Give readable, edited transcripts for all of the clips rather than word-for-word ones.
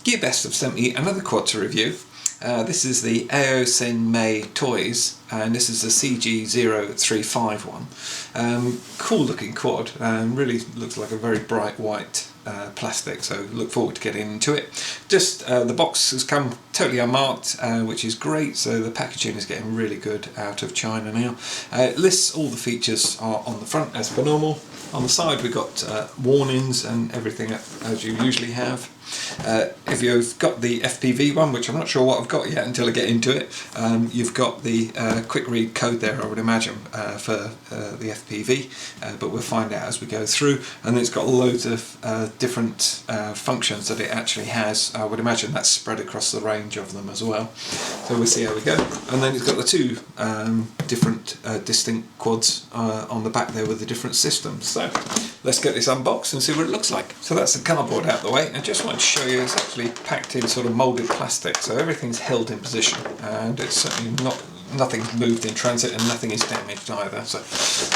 GearBest have sent me another quad to review. This is the Aosenmei Toys, and this is the CG035 one. Cool looking quad, really looks like a very bright white plastic, so look forward to getting into it. Just the box has come totally unmarked, which is great, so the packaging is getting really good out of China now. It lists all the features are on the front as per normal. On the side we've got warnings and everything as you usually have. If you've got the FPV one, which I'm not sure what I've got yet until I get into it, you've got the quick read code there, I would imagine, for the FPV, but we'll find out as we go through. And then it's got loads of different functions that it actually has. I would imagine that's spread across the range of them as well. So we'll see how we go. And then it's got the two different distinct quads on the back there with the different systems. So let's get this unboxed and see what it looks like. So that's the cardboard out the way. I just want to show you it's actually packed in sort of moulded plastic, so everything's held in position, and it's certainly nothing's moved in transit and nothing is damaged either. So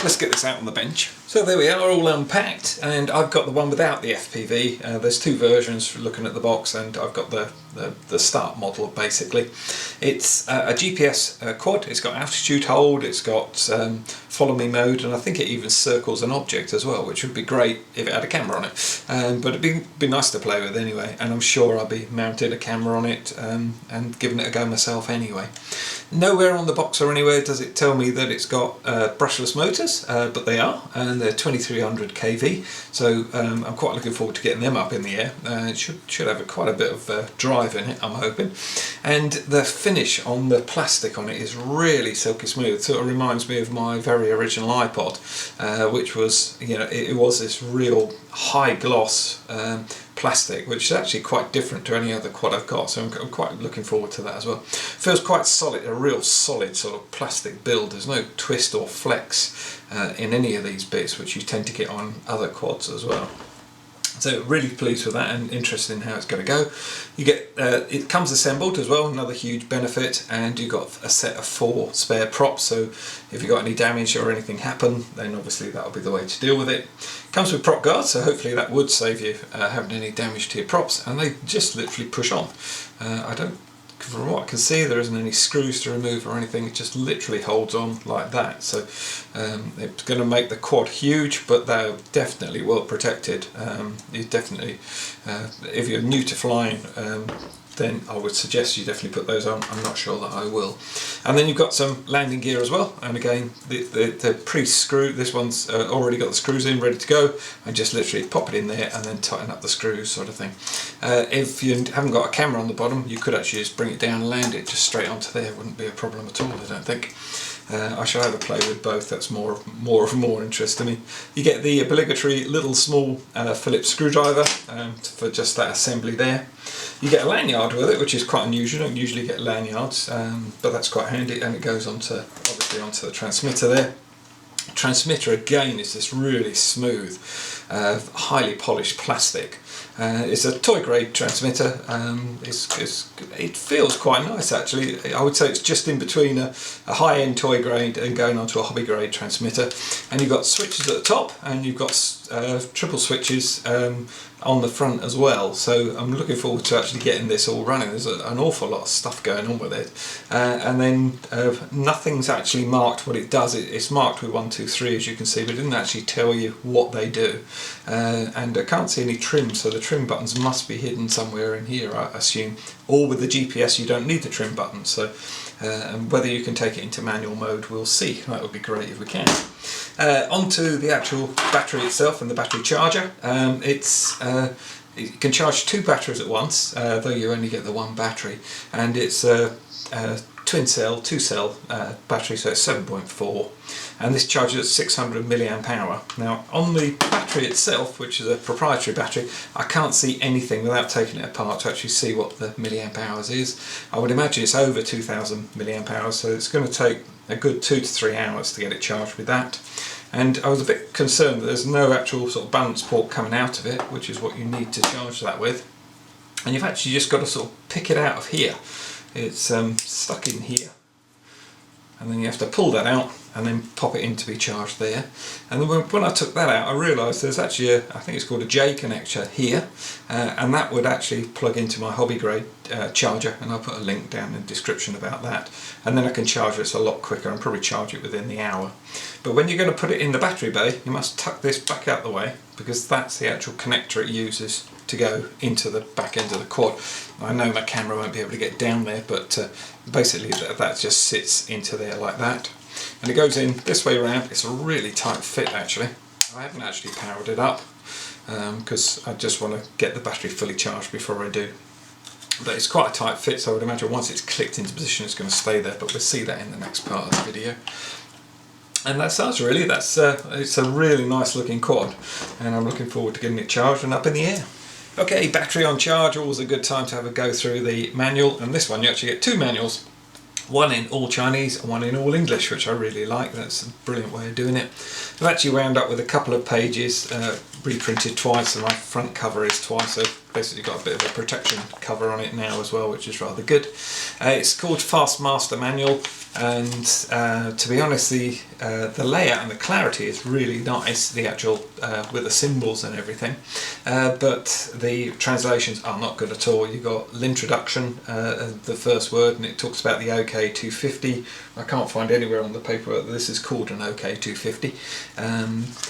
let's get this out on the bench. So there we are, all unpacked, and I've got the one without the FPV. There's two versions for looking at the box, and I've got the start model basically. It's a GPS quad. It's got altitude hold, it's got follow me mode, and I think it even circles an object as well, which would be great if it had a camera on it. But it'd be nice to play with anyway, and I'm sure I'll be mounting a camera on it and giving it a go myself anyway. Nowhere on the box or anywhere does it tell me that it's got brushless motors, but they are, and they're 2300 kV, so I'm quite looking forward to getting them up in the air. It should have quite a bit of drive in it, I'm hoping. And the finish on the plastic on it is really silky smooth. Sort of reminds me of my very original iPod, which was, you know, it was this real high gloss plastic, which is actually quite different to any other quad I've got, so I'm quite looking forward to that as well. Feels quite solid, a real solid sort of plastic build. There's no twist or flex in any of these bits, which you tend to get on other quads as well. So really pleased with that and interested in how it's going to go. You get it comes assembled as well, another huge benefit, and you've got a set of 4 spare props, so if you've got any damage or anything happen, then obviously that'll be the way to deal with it. Comes with prop guards, so hopefully that would save you having any damage to your props, and they just literally push on. From what I can see, there isn't any screws to remove or anything. It just literally holds on like that. So it's going to make the quad huge, but they're definitely well protected. You definitely, if you're new to flying, then I would suggest you definitely put those on. I'm not sure that I will. And then you've got some landing gear as well, and again the pre-screw, this one's already got the screws in ready to go, and just literally pop it in there and then tighten up the screws sort of thing. If you haven't got a camera on the bottom, you could actually just bring it down and land it just straight onto there. It wouldn't be a problem at all, I don't think. I shall have a play with both, that's more interest to me. You get the obligatory little small Phillips screwdriver for just that assembly there. You get a lanyard with it, which is quite unusual. You don't usually get lanyards, but that's quite handy, and it goes obviously onto the transmitter there. Transmitter again is this really smooth, highly polished plastic. It's a toy grade transmitter. It feels quite nice actually. I would say it's just in between a high-end toy grade and going on to a hobby grade transmitter. And you've got switches at the top, and you've got triple switches on the front as well, so I'm looking forward to actually getting this all running. There's an awful lot of stuff going on with it, and then nothing's actually marked what it does. It's marked with 1, 2, 3 as you can see, but it didn't actually tell you what they do, and I can't see any trim, so the trim buttons must be hidden somewhere in here, I assume, or with the GPS you don't need the trim button, so and whether you can take it into manual mode we'll see. That would be great if we can. Onto the actual battery itself and the battery charger. You can charge 2 batteries at once, though you only get the 1 battery, and it's a twin cell, 2 cell battery, so it's 7.4, and this charges at 600 milliamp hour. Now on the battery itself, which is a proprietary battery, I can't see anything without taking it apart to actually see what the milliamp hours is. I would imagine it's over 2000 milliamp hours, so it's going to take a good 2 to 3 hours to get it charged with that. And I was a bit concerned that there's no actual sort of balance port coming out of it, which is what you need to charge that with. And you've actually just got to sort of pick it out of here. It's stuck in here. and then you have to pull that out and then pop it in to be charged there. And then when I took that out, I realised there's actually I think it's called a J connector here, and that would actually plug into my hobby grade charger, and I'll put a link down in the description about that. And then I can charge this a lot quicker and probably charge it within the hour. But when you're going to put it in the battery bay, you must tuck this back out the way, because that's the actual connector it uses to go into the back end of the quad. I know my camera won't be able to get down there, but basically that just sits into there like that. And it goes in this way around. It's a really tight fit actually. I haven't actually powered it up because I just want to get the battery fully charged before I do. But it's quite a tight fit, so I would imagine once it's clicked into position it's going to stay there, but we'll see that in the next part of the video. And that's us really. It's a really nice looking quad, and I'm looking forward to getting it charged and up in the air. Okay, battery on charge, always a good time to have a go through the manual, and this one you actually get two manuals. One in all Chinese and one in all English, which I really like. That's a brilliant way of doing it. I've actually wound up with a couple of pages reprinted twice, and my front cover is twice, so basically got a bit of a protection cover on it now as well, which is rather good. It's called Fast Master Manual, and to be honest, the layout and the clarity is really nice, the actual with the symbols and everything, but the translations are not good at all. You've got l'introduction, the first word, and it talks about the OK250. I can't find anywhere on the paper that this is called an OK250,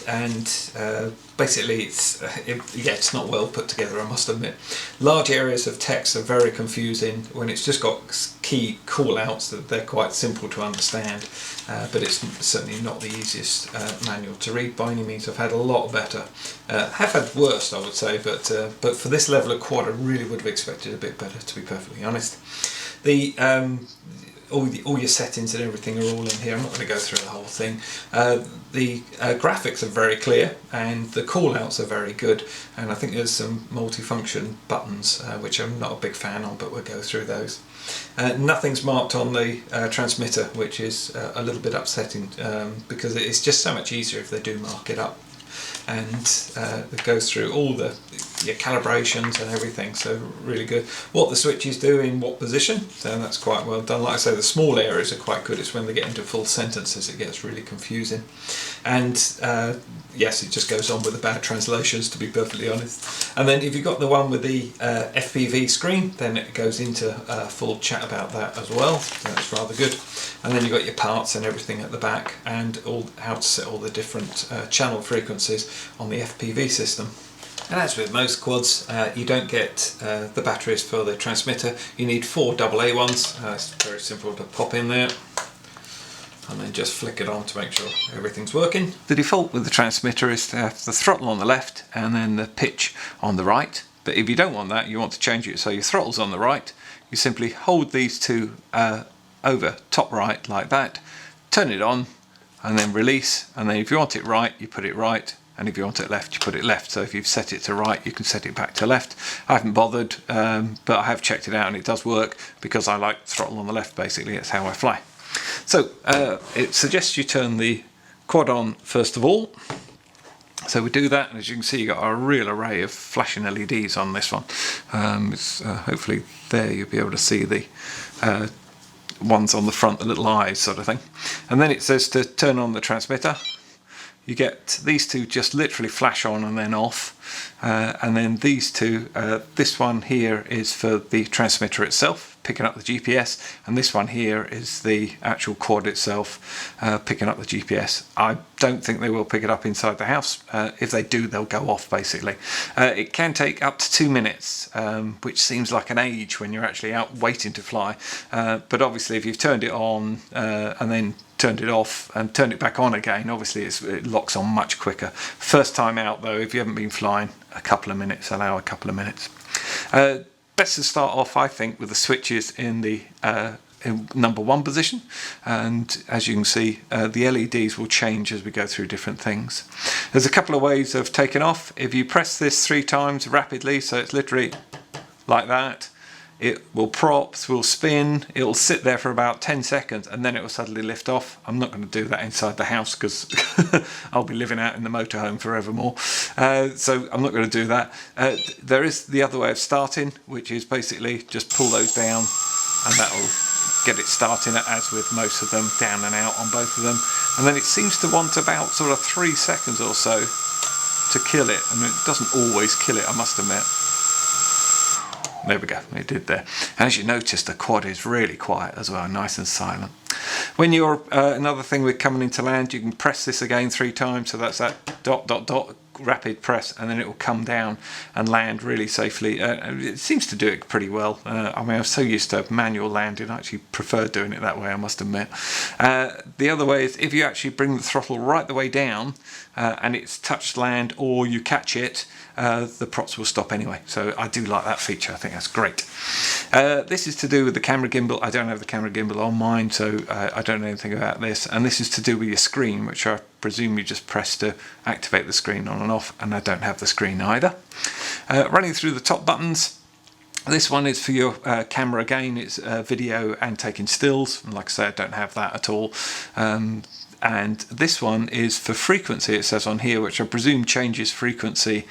and basically it's not well put together, I must admit. Large areas of text are very confusing when it's just got key call-outs that they're quite simple to understand, but it's certainly not the easiest manual to read by any means. I've had a lot better, have had worse I would say, but for this level of quad I really would have expected a bit better, to be perfectly honest. The all your settings and everything are all in here. I'm not going to go through the whole thing. The graphics are very clear and the call-outs are very good, and I think there's some multifunction buttons which I'm not a big fan of, but we'll go through those. Nothing's marked on the transmitter, which is a little bit upsetting because it's just so much easier if they do mark it up. And it goes through all your calibrations and everything, so really good. What the switches do in what position, so that's quite well done. Like I say, the small areas are quite good. It's when they get into full sentences it gets really confusing. And yes, it just goes on with the bad translations, to be perfectly honest. And then if you've got the one with the FPV screen, then it goes into full chat about that as well, so that's rather good. And then you've got your parts and everything at the back, and how to set all the different channel frequencies on the FPV system. And as with most quads, you don't get the batteries for the transmitter. You need 4 AA ones. It's very simple to pop in there and then just flick it on to make sure everything's working. The default with the transmitter is to have the throttle on the left and then the pitch on the right. But if you don't want that, you want to change it so your throttle's on the right, you simply hold these two over top right like that, turn it on and then release, and then if you want it right you put it right, and if you want it left you put it left. So if you've set it to right you can set it back to left. I haven't bothered, but I have checked it out and it does work because I like throttle on the left. Basically it's how I fly. So it suggests you turn the quad on first of all. So we do that, and as you can see you've got a real array of flashing LEDs on this one. Hopefully there you'll be able to see the ones on the front, the little eyes sort of thing. And then it says to turn on the transmitter. You get these two just literally flash on and then off, and then these two, this one here is for the transmitter itself, picking up the GPS, and this one here is the actual quad itself, picking up the GPS. I don't think they will pick it up inside the house. If they do, they'll go off basically. It can take up to 2 minutes, which seems like an age when you're actually out waiting to fly, but obviously if you've turned it on and then turned it off and turned it back on again, obviously it locks on much quicker. First time out though, if you haven't been flying, a couple of minutes, allow a couple of minutes. Best to start off, I think, with the switches in the in number 1 position, and as you can see the LEDs will change as we go through different things. There's a couple of ways of taking off. If you press this 3 times rapidly, so it's literally like that, it will props, will spin, it will sit there for about 10 seconds and then it will suddenly lift off. I'm not going to do that inside the house because I'll be living out in the motorhome forevermore. So I'm not going to do that. There is the other way of starting, which is basically just pull those down and that will get it starting, as with most of them, down and out on both of them, and then it seems to want about sort of 3 seconds or so to kill it, and it doesn't always kill it, I must admit. There we go, it did there. And as you notice, the quad is really quiet as well, nice and silent. When you're, another thing with coming into land, you can press this again 3 times, so that's that ... rapid press, and then it will come down and land really safely. It seems to do it pretty well. I mean, I was so used to manual landing, I actually prefer doing it that way, I must admit. The other way is if you actually bring the throttle right the way down and it's touched land or you catch it, the props will stop anyway. So I do like that feature, I think that's great. This is to do with the camera gimbal. I don't have the camera gimbal on mine, so I don't know anything about this. And this is to do with your screen, which I presume you just press to activate the screen on and off, and I don't have the screen either. Running through the top buttons, this one is for your camera again. It's video and taking stills, and like I say, I don't have that at all. And this one is for frequency, it says on here, which I presume changes frequency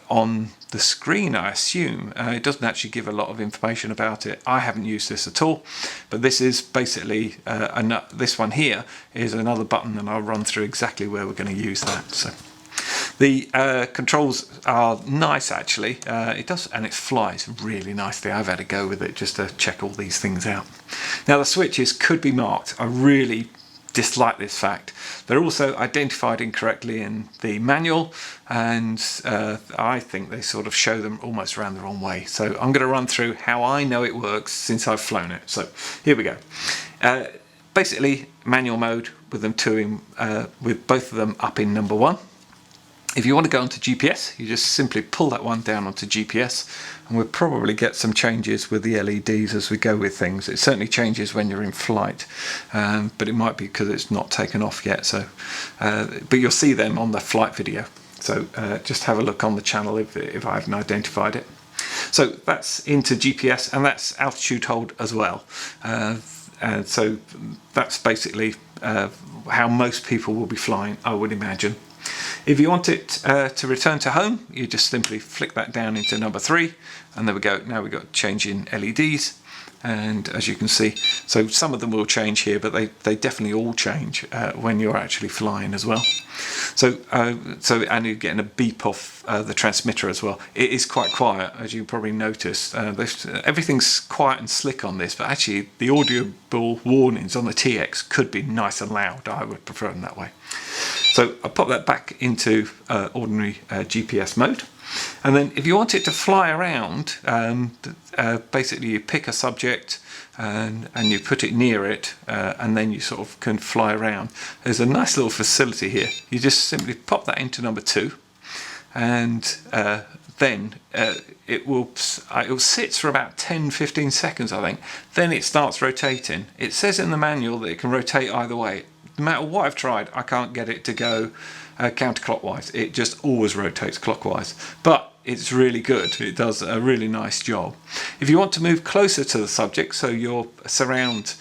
on the screen, I assume. It doesn't actually give a lot of information about it. I haven't used this at all, but this is basically, this one here is another button, and I'll run through exactly where we're going to use that. So the controls are nice, actually. It does, and it flies really nicely. I've had a go with it just to check all these things out. Now the switches could be marked. I really dislike this fact. They're also identified incorrectly in the manual, and I think they sort of show them almost around the wrong way. So I'm going to run through how I know it works since I've flown it. So here we go. Basically, manual mode with them with both of them up in number 1. If you want to go onto GPS, you just simply pull that one down onto GPS, and we'll probably get some changes with the LEDs as we go with things. It certainly changes when you're in flight, but it might be because it's not taken off yet. So, but you'll see them on the flight video. So just have a look on the channel if I haven't identified it. So that's into GPS, and that's altitude hold as well. And so that's basically how most people will be flying, I would imagine. If you want it to return to home, you just simply flick that down into number 3, and there we go. Now we've got change in LEDs, and as you can see, so some of them will change here, but they definitely all change when you're actually flying as well. So and you're getting a beep off the transmitter as well. It is quite quiet, as you probably noticed. Everything's quiet and slick on this, but actually the audible warnings on the TX could be nice and loud. I would prefer them that way. So I'll pop that back into ordinary GPS mode. And then if you want it to fly around, basically you pick a subject and you put it near it, and then you sort of can fly around. There's a nice little facility here. You just simply pop that into number 2, and then it sits for about 10-15 seconds, I think. Then it starts rotating. It says in the manual that it can rotate either way. No matter what I've tried, I can't get it to go counterclockwise. It just always rotates clockwise, but it's really good. It does a really nice job. If you want to move closer to the subject, so your surround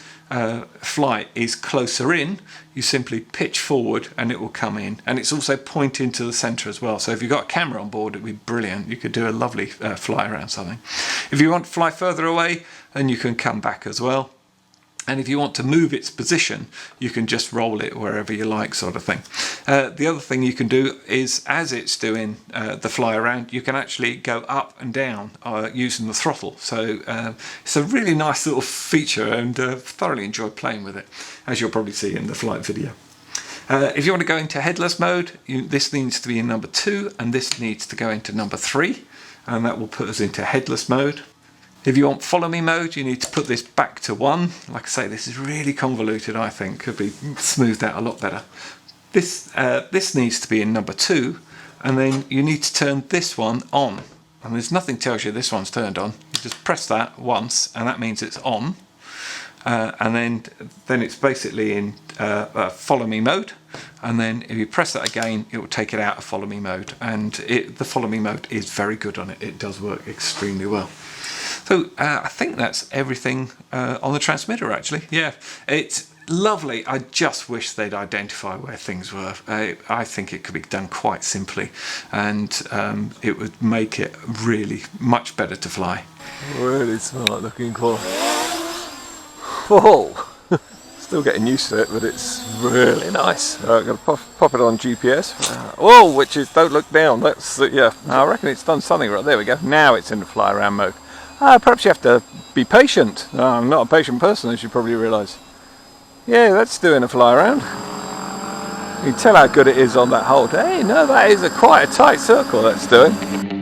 flight is closer in, you simply pitch forward and it will come in, and it's also pointing to the center as well. So if you've got a camera on board, it'd be brilliant. You could do a lovely fly around something. If you want to fly further away, then you can come back as well. And if you want to move its position, you can just roll it wherever you like, sort of thing. The other thing you can do is, as it's doing the fly around, you can actually go up and down using the throttle. So it's a really nice little feature, and thoroughly enjoyed playing with it, as you'll probably see in the flight video. If you want to go into headless mode, this needs to be in number 2, and this needs to go into number 3, and that will put us into headless mode. If you want follow me mode, you need to put this back to 1. Like I say, this is really convoluted, I think. Could be smoothed out a lot better. This needs to be in number 2, and then you need to turn this one on. And there's nothing tells you this one's turned on. You just press that once, and that means it's on. And then it's basically in follow me mode. And then if you press that again, it will take it out of follow me mode. And the follow me mode is very good on it. It does work extremely well. So I think that's everything on the transmitter, actually. Yeah, it's lovely. I just wish they'd identify where things were. I think it could be done quite simply, and it would make it really much better to fly. Really smart looking car. Whoa! Still getting used to it, but it's really nice. I'm going to pop it on GPS. Whoa, which is, don't look down. That's, yeah, I reckon it's done something right. There we go. Now it's in the fly around mode. Perhaps you have to be patient. I'm not a patient person, as you probably realise. Yeah, that's doing a fly around. You can tell how good it is on that hold. Hey, no, that is quite a tight circle that's doing.